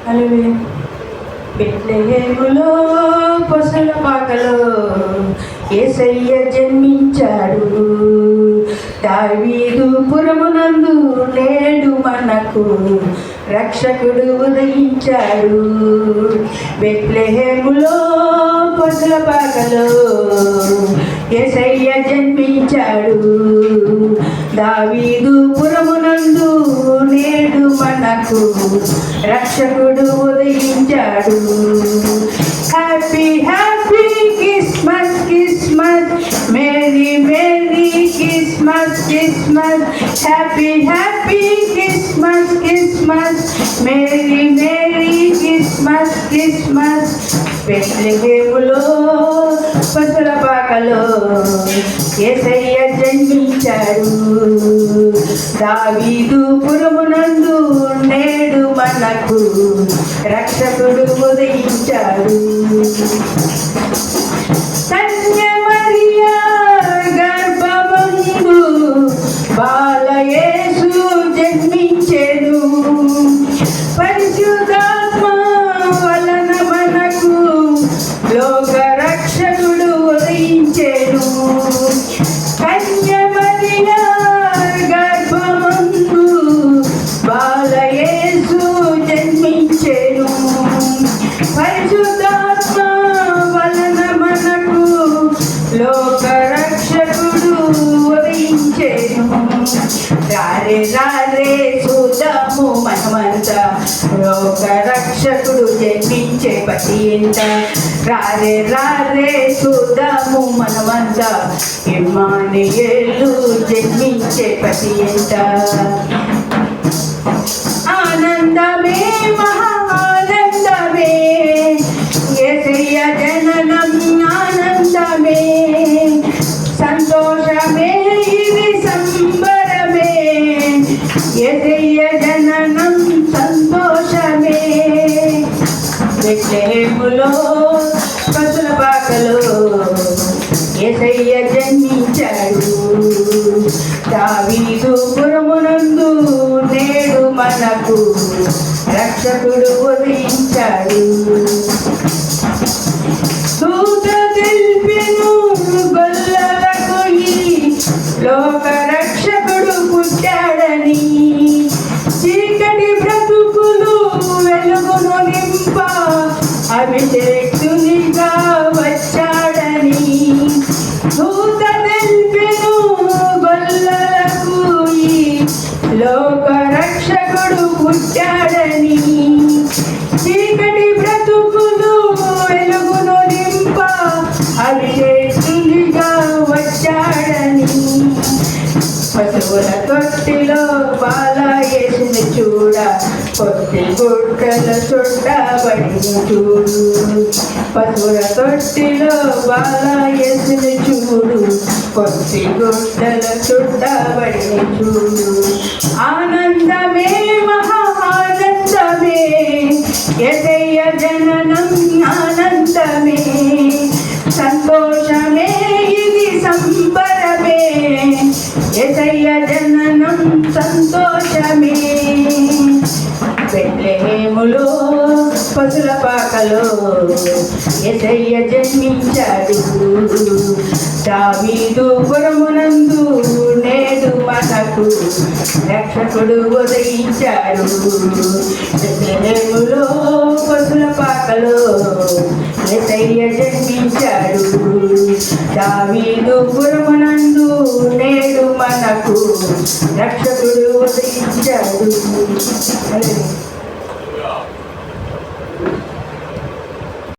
హల్లెలూయా. బెత్లెహేములో పశుల పాకలో యేసయ్య జన్మించాడు. దావీదు పురమునందు నేడు మనకు రక్షకుడు ఉదయించాడు. బెత్లెహేములో పశుల పాకలో యేసయ్య జన్మించాడు. దావీదు పురమునందు నేడు మనకు రక్షకుడు ఉదయించాడు. Happy happy Christmas Christmas, merry merry Christmas Christmas, happy happy Christmas Christmas, merry merry Christmas Christmas. బెత్లెహేములో పశుల పాకలో యేసయ్య జన్మించాడు. దావీదు పురమునందు నేడు మనకు రక్షకుడు ఉదయించాడు. కన్య మరియా గర్భమందు బాలయేసు జన్మించెను. పరిశుద్ధాత్మ వలన మనకు లోక రక్షకుడు ఉదయించెను. కన్య మరియా గర్భమందు బాలయేసు జన్మించెను. పరిశుద్ధాత్మ వలన మనకు లోక రక్షకుడు ఉదయించెను. రారే రారే చూద్దాము మనమంతా లోక రక్షకుడు జన్మించే పతి ఎంత. రారే రారే చూద్దాము మనమంతా ఇమ్మానుయేలు జన్మించే పతి ఎంత. ఆనందమే మహా ఆనందమే యేసయ్య జననం, ఆనందమే సంతోషమే ఇది సంబరమే యేసయ్య జననం సంతోషమే. బెత్లెహేములో పశుల పాకలో యేసయ్య జన్మించాడు. దావీదు పురమునందు నేడు మనకు రక్షకుడు ఉదయించాడు. దూత తెలిపెను గొల్లలకు ఈ లోక రక్షకుడు పుట్టాడని. చీకటి బ్రతుకులు వెలుగును నింప అభిషేక్తునిగా వచ్చాడని. దూత తెలిపెను గొల్లలకు ఈ లోక రక్షకుడు పుట్టాడని. చీకటి బ్రతుకులు వెలుగును నింప అభిషేకునిగా వచ్చాడని. పశువుల తొట్టిలో బాలయేసుని చూడ పొత్తి గుడ్డల చుట్టబడి చూడు. పశువుల తొట్టిలో బాలయేసుని చూడు, పొత్తి గుడ్డల చుట్టబడి చూడు. ఆనందమే మహా ఆనందమే యేసయ్య జననం, ఆనందమే సంతోషమే ఇది సంబరమే యేసయ్య జననం సంతోషమే. బెత్లెహేములో పశుల పాకలో యేసయ్య జన్మించాడు. దావీదు పురమునందు నేడు మనకు రక్షకుడు ఉదయించాడు. బెత్లెహేములో పశుల పాకలో యేసయ్య జన్మించాడు. దావీదు పురమునందు నేడు మనకు రక్షకుడు ఉదయించాడు.